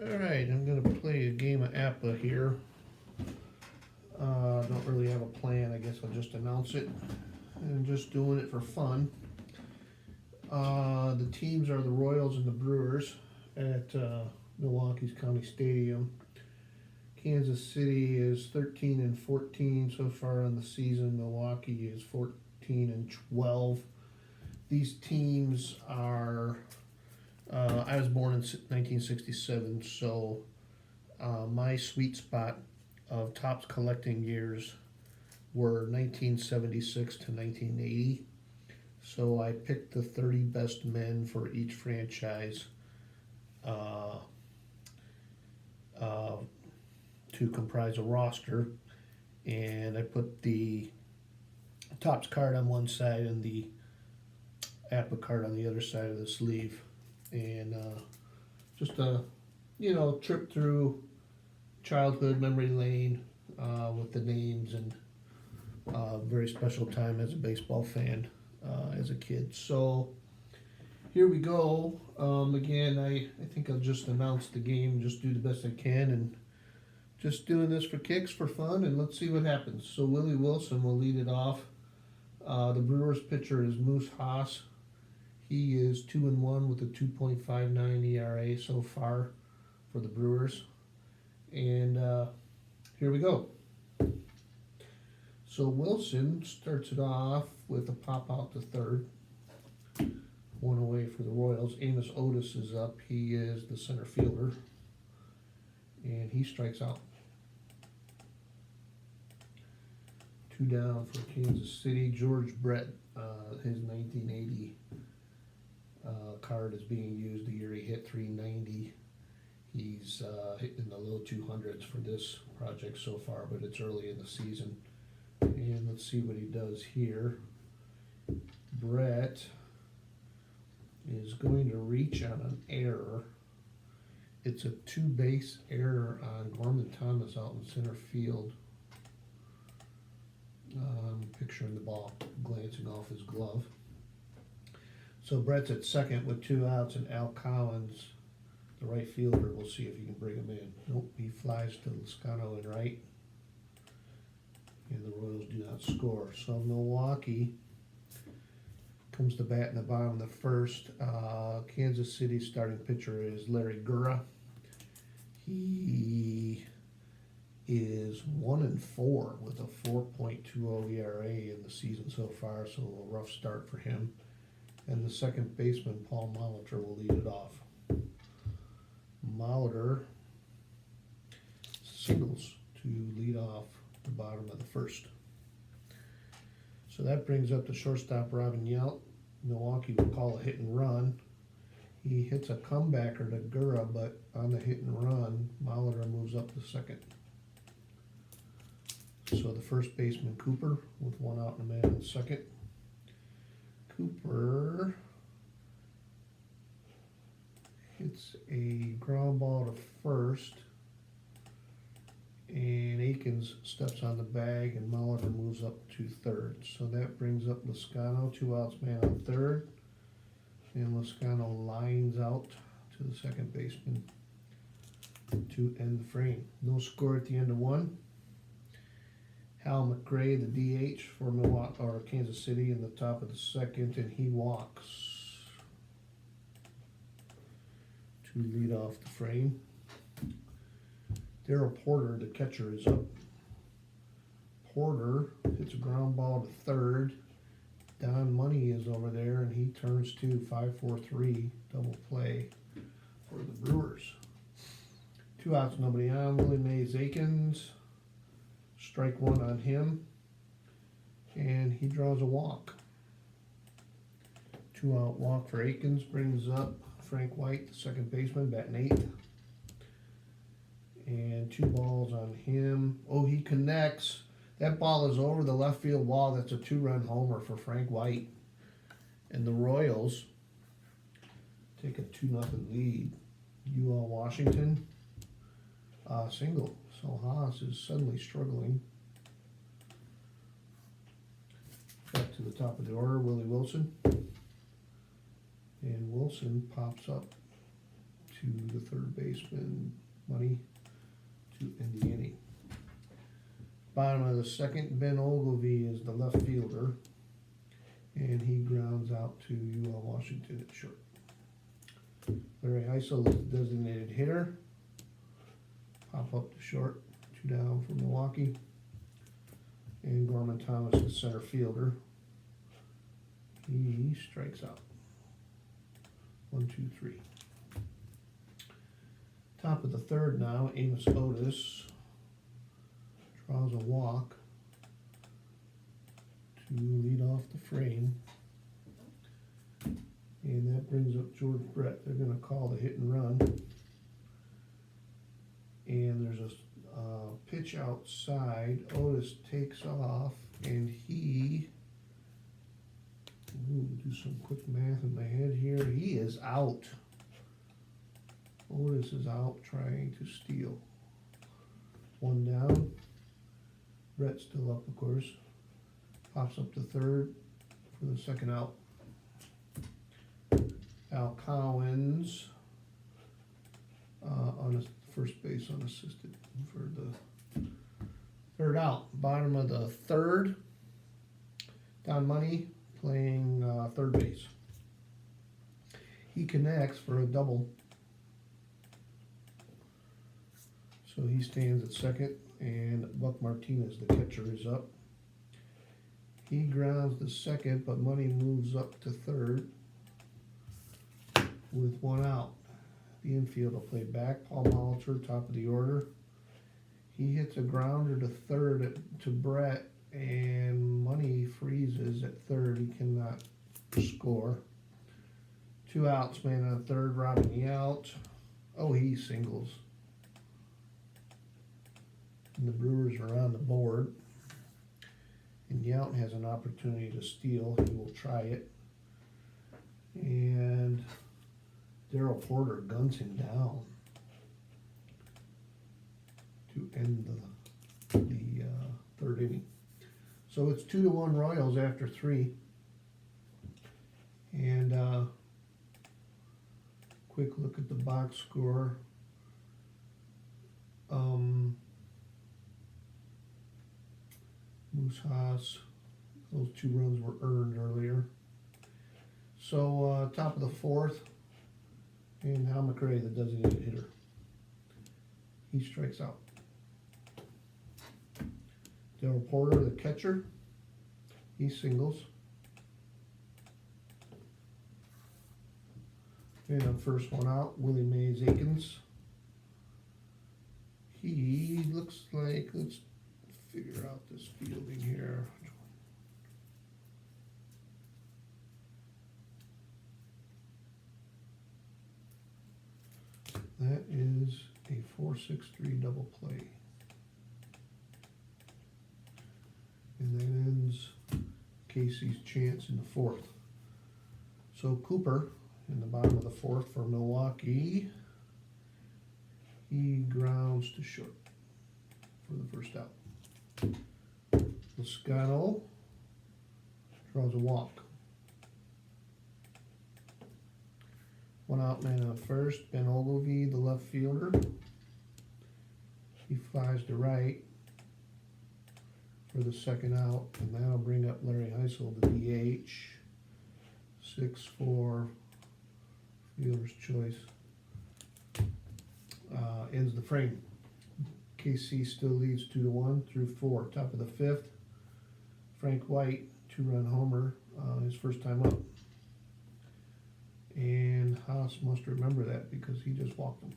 Alright, I'm gonna play a game of APBA here. Don't really have a plan, I guess I'll just announce it. And just doing it for fun. The teams are the Royals and the Brewers at Milwaukee's County Stadium. Kansas City is 13-14 so far on the season. Milwaukee is 14-12. These teams are, I was born in 1967, so my sweet spot of Topps collecting years were 1976 to 1980. So I picked the 30 best men for each franchise to comprise a roster, and I put the Topps card on one side and the APBA card on the other side of the sleeve, and just a trip through childhood memory lane with the names, and very special time as a baseball fan as a kid. So here we go. Again, I think I'll just announce the game, just do the best I can, and just doing this for kicks, for fun, and let's see what happens. So Willie Wilson will lead it off. The Brewers pitcher is Moose Haas. He is 2-1 with a 2.59 ERA so far for the Brewers. And here we go. So Wilson starts it off with a pop out to third. One away for the Royals. Amos Otis is up. He is the center fielder. And he strikes out. 2 down for Kansas City. George Brett, his 1980 card is being used. The year he hit 390. He's hitting the low 200s for this project so far, but it's early in the season. And let's see what he does here. Brett is going to reach on an error. It's a 2-base error on Gorman Thomas out in center field. Picturing the ball glancing off his glove. So Brett's at second with 2 outs, and Al Collins, the right fielder, we'll see if he can bring him in. Nope, he flies to Lascano in right. And the Royals do not score. So Milwaukee comes to bat in the bottom of the first. Kansas City's starting pitcher is Larry Gura. He is 1-4 with a 4.20 ERA in the season so far, so a rough start for him. And the second baseman, Paul Molitor, will lead it off. Molitor singles to lead off the bottom of the first. So that brings up the shortstop, Robin Yount. Milwaukee will call a hit and run. He hits a comebacker to Gura, but on the hit and run, Molitor moves up to second. So the first baseman, Cooper, with 1 out and a man on second. Cooper hits a ground ball to first, and Akins steps on the bag, and Molitor moves up to third. So that brings up Lascano, 2 outs, man on third, and Lascano lines out to the second baseman to end the frame. No score at the end of 1. Hal McRae, the DH for Milwaukee or Kansas City, in the top of the second, and he walks to lead off the frame. Darrell Porter, the catcher, is up. Porter hits a ground ball to third. Don Money is over there, and he turns to 5-4-3 double play for the Brewers. 2 outs, nobody on. Willie Mays Akins. Strike 1 on him, and he draws a walk. 2 out walk for Akins brings up Frank White, the second baseman, batting 8th. And 2 balls on him. Oh, he connects. That ball is over the left field wall. That's a 2-run homer for Frank White. And the Royals take a 2-0 lead. UL Washington, single. So Haas is suddenly struggling. Back to the top of the order, Willie Wilson. And Wilson pops up to the third baseman, Money, to end the inning. Bottom of the second, Ben Ogilvy is the left fielder, and he grounds out to UL Washington at short. Larry Heisel is the designated hitter. Pop up to short, 2 down for Milwaukee. And Gorman Thomas is center fielder. He strikes out. 1, 2, 3. Top of the third now, Amos Otis draws a walk to lead off the frame. And that brings up Jordan Brett. They're going to call the hit and run. And there's a pitch outside. Otis takes off, and he, do some quick math in my head here. He is out. Otis is out trying to steal. 1 down. Brett still up, of course. Pops up to third for the second out. Al Collins on his first base unassisted for the third out. Bottom of the third, Don Money playing third base. He connects for a double. So he stands at second, and Buck Martinez, the catcher, is up. He grounds the second, but Money moves up to third with 1 out. The infield will play back. Paul Molitor, top of the order. He hits a grounder to third to Brett, and Money freezes at third. He cannot score. 2 outs, man on third, Robin Yount. Oh, he singles. And the Brewers are on the board. And Yount has an opportunity to steal. He will try it. And Darrell Porter guns him down to end the third inning. So it's 2-1 Royals after 3. And quick look at the box score. Moose Haas, those 2 runs were earned earlier. So top of the fourth, and Hal McRae, the designated hitter. He strikes out. Darrell Porter, the catcher, he singles. And on first one out, Willie Mays Aikens. He looks like, let's figure out this fielding here. That is a 4-6-3 double play. And that ends Casey's chance in the fourth. So Cooper in the bottom of the fourth for Milwaukee. He grounds to short for the first out. Loscano draws a walk. 1 out, man on first. Ben Ogilvy, the left fielder. He flies to right for the second out, and that'll bring up Larry Heisel, the DH. 6-4, fielder's choice. Ends the frame. KC still leads 2-1 through 4. Top of the fifth, Frank White, 2-run homer, his first time up. And Haas must remember that because he just walked him.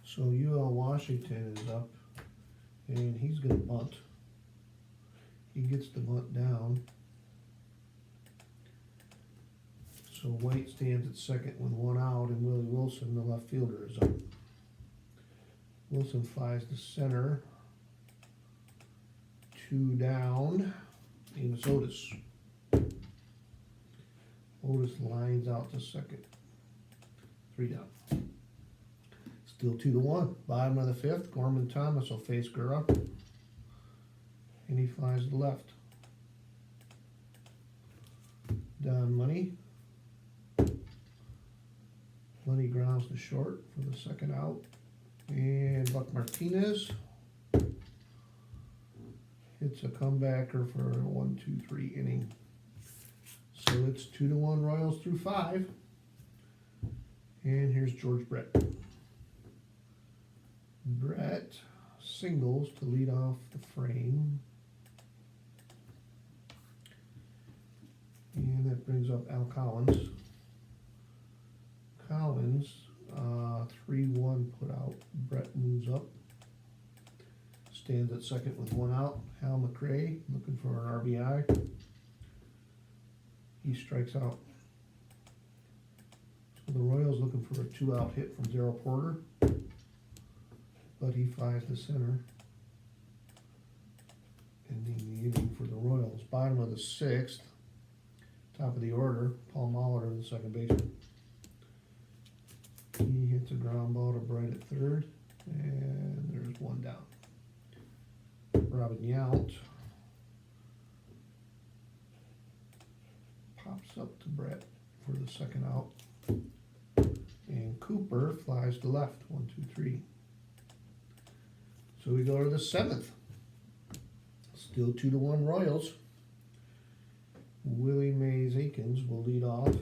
So UL Washington is up, and he's going to bunt. He gets the bunt down. So White stands at second with 1 out, and Willie Wilson, the left fielder, is up. Wilson flies to center. 2 down. Amos Otis. Otis lines out to second. 3 down. Still 2-1. Bottom of the fifth, Gorman Thomas will face Gura. And he flies to the left. Don Money Bunny grounds to short for the second out. And Buck Martinez hits a comebacker for a 1-2-3 inning. So it's 2-1 Royals through 5. And here's George Brett. Brett singles to lead off the frame. And that brings up Al Collins. Collins, 3-1 put out. Brett moves up. Stands at second with one out. Hal McRae looking for an RBI. He strikes out. So the Royals looking for a 2-out hit from Darryl Porter, but he flies to center. Ending the inning for the Royals. Bottom of the 6th, top of the order, Paul Molitor, the second baseman. He hits a ground ball to Bright at third, and there's one down. Robin Yount pops up to Brett for the second out. And Cooper flies to left, 1-2-3. So we go to the 7th. Still 2-1 Royals. Willie Mays Aikens will lead off.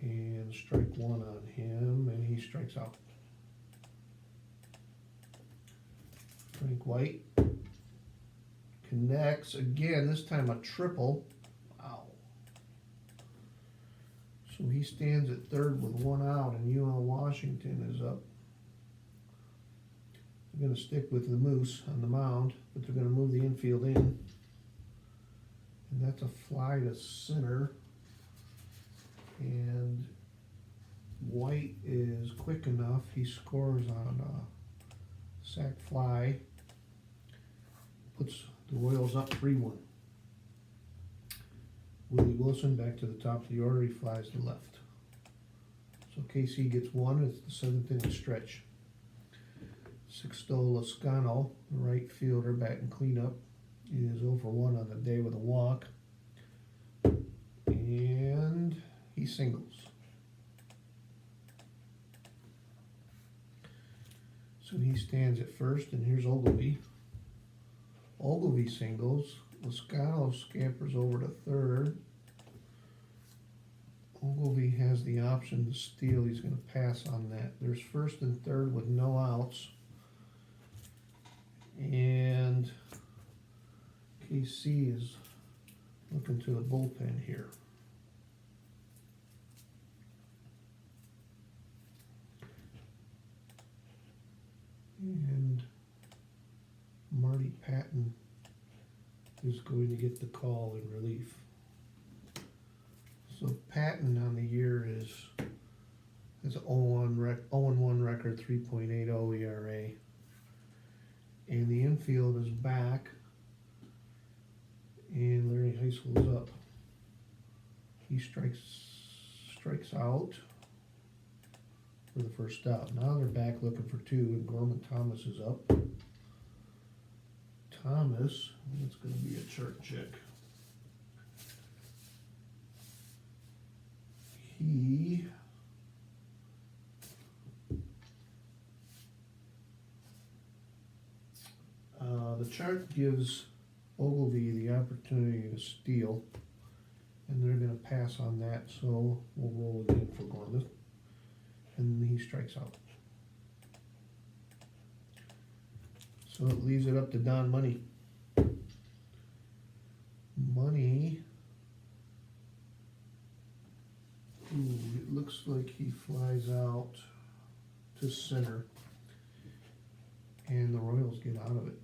And strike one on him, and he strikes out. Frank White connects again, this time a triple. Wow. So he stands at third with one out, and UL Washington is up. They're going to stick with the Moose on the mound, but they're going to move the infield in. And that's a fly to center. And White is quick enough. He scores on a sac fly. Puts the Royals up 3-1. Willie Wilson back to the top of the order. He flies to left. So KC gets one. It's the 7th inning stretch. Sixto Lascano, the right fielder, batting cleanup, is 0 for 1 on the day with a walk. And he singles. So he stands at first, and here's Ogilvy. Ogilvy singles. Lascano scampers over to third. Ogilvy has the option to steal. He's going to pass on that. There's first and third with no outs. And KC is looking to the bullpen here. And Marty Patton is going to get the call in relief. So Patton on the year has a 0-1 record, 3.80 ERA. And the infield is back. And Larry Heisel is up. He strikes out for the first out. Now they're back looking for two, and Gorman Thomas is up. Thomas, it's going to be a chart check. The chart gives Ogilvy the opportunity to steal, and they're going to pass on that, so we'll roll again for Gorman. And he strikes out. So it leaves it up to Don Money. Money. Ooh, it looks like he flies out to center. And the Royals get out of it.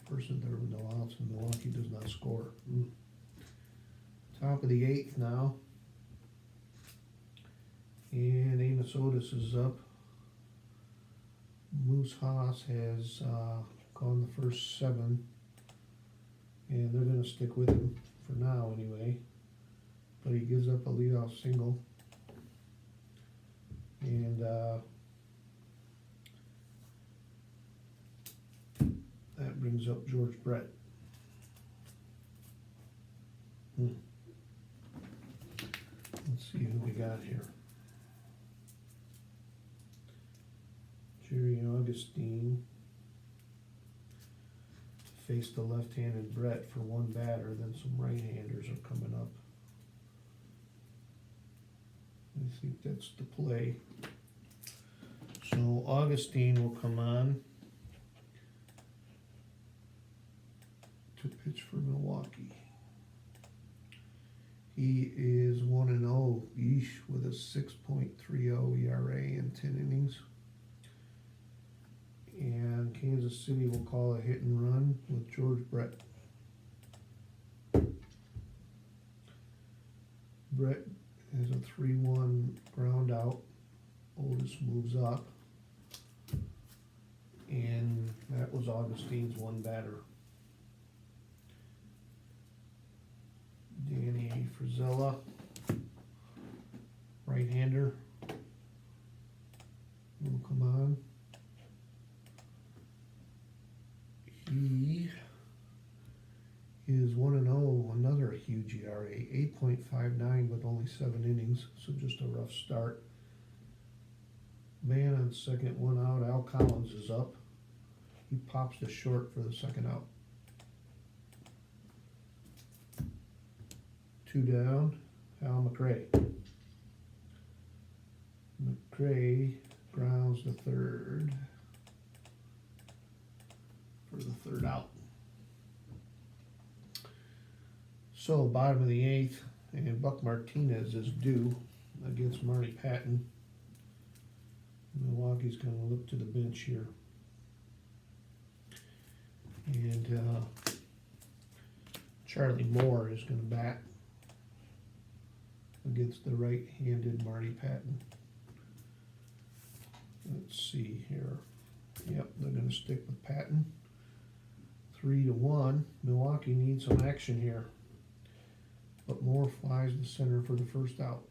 First and third with no outs, and Milwaukee does not score. Top of the 8th now. And Amos Otis is up. Moose Haas has gone the first 7. And they're going to stick with him for now anyway. But he gives up a leadoff single. And that brings up George Brett. Let's see who we got here. Jerry Augustine to face the left-handed Brett for one batter. Then some right-handers are coming up. I think that's the play. So Augustine will come on to pitch for Milwaukee. He is 1-0, yeesh, with a 6.30 ERA in 10 innings. And Kansas City will call a hit and run with George Brett. Brett has a 3-1 ground out. Otis moves up. And that was Augustine's one batter. Danny Frizella, right-hander, will come on. He is 1-0, another huge ERA, 8.59 with only 7 innings, so just a rough start. Man on second, 1 out. Al Collins is up. He pops to short for the second out. 2 down, Al McRae. McRae grounds the third for the third out. So bottom of the 8th, and Buck Martinez is due against Marty Patton. Milwaukee's going to look to the bench here. And Charlie Moore is going to bat against the right-handed Marty Patton. Let's see here. Yep, they're going to stick with Patton. 3-1. Milwaukee needs some action here. But Moore flies to center for the first out.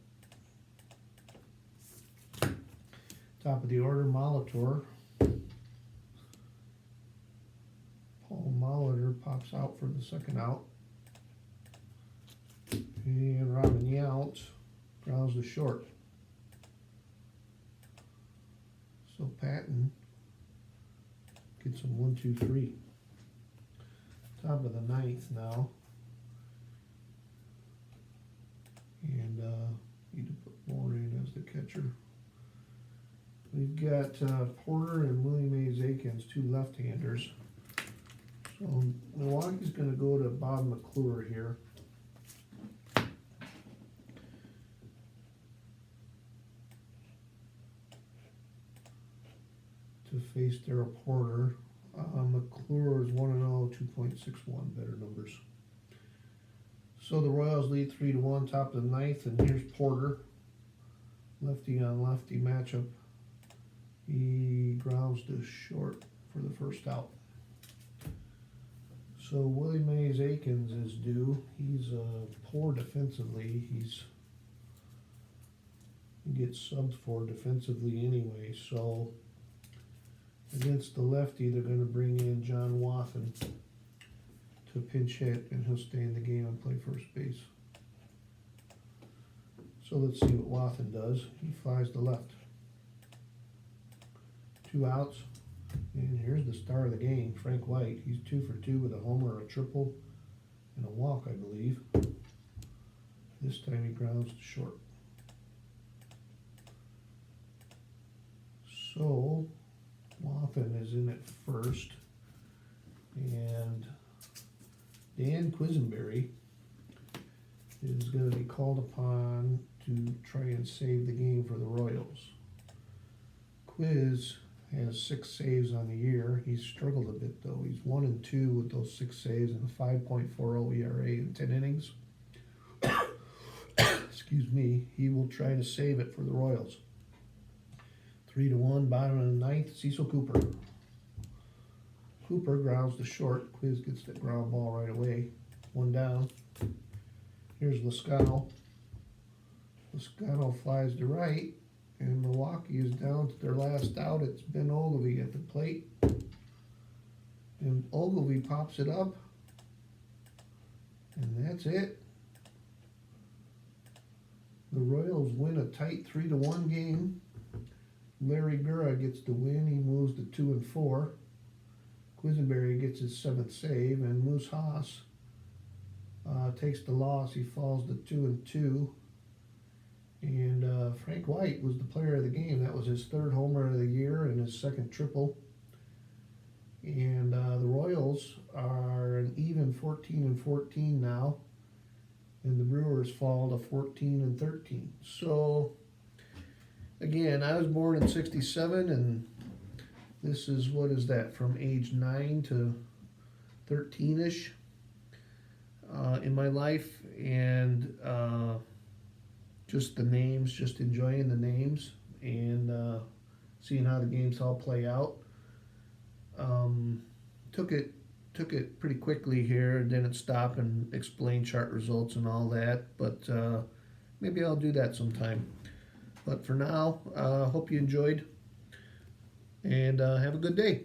Top of the order, Molitor. Paul Molitor pops out for the second out. And Robin Yount grounds the short. So Patton gets some 1, 2, 3. Top of the 9th now. And need to put Moore in as the catcher. We've got Porter and Willie Mays Aikens, 2 left-handers. So Milwaukee's going to go to Bob McClure here. To face Darryl Porter. McClure is 1-0, 2.61, better numbers. So the Royals lead 3-1, top of the 9th, and here's Porter. Lefty on lefty matchup. He grounds to short for the first out. So Willie Mays Aikens is due. He's poor defensively. He gets subs for defensively anyway. So against the lefty, they're going to bring in John Wathan to pinch hit, and he'll stay in the game and play first base. So let's see what Wathan does. He flies to left. 2 outs, and here's the star of the game, Frank White. He's 2 for 2 with a homer, a triple, and a walk, I believe. This time he grounds to short. So Wathan is in at first, and Dan Quisenberry is going to be called upon to try and save the game for the Royals. Quiz has 6 saves on the year. He's struggled a bit though. He's 1-2 with those 6 saves and a 5.40 ERA in 10 innings. Excuse me. He will try to save it for the Royals. 3-1, bottom of the 9th, Cecil Cooper. Cooper grounds to short. Quiz gets the ground ball right away. 1 down. Here's Lascano. Lascano flies to right, and Milwaukee is down to their last out. It's Ben Ogilvy at the plate. And Ogilvy pops it up. And that's it. The Royals win a tight 3-1 game. Larry Gura gets the win. He moves to 2-4. Quisenberry gets his 7th save, and Moose Haas takes the loss. He falls to 2-2. And Frank White was the player of the game. That was his 3rd homer of the year and his 2nd triple. And the Royals are an even 14-14 now, and the Brewers fall to 14-13. So again, I was born in '67, and this is, what is that, from age 9 to 13ish in my life, and just the names, just enjoying the names and seeing how the games all play out. Took it pretty quickly here, didn't stop and explain chart results and all that, but maybe I'll do that sometime. But for now, hope you enjoyed, and have a good day.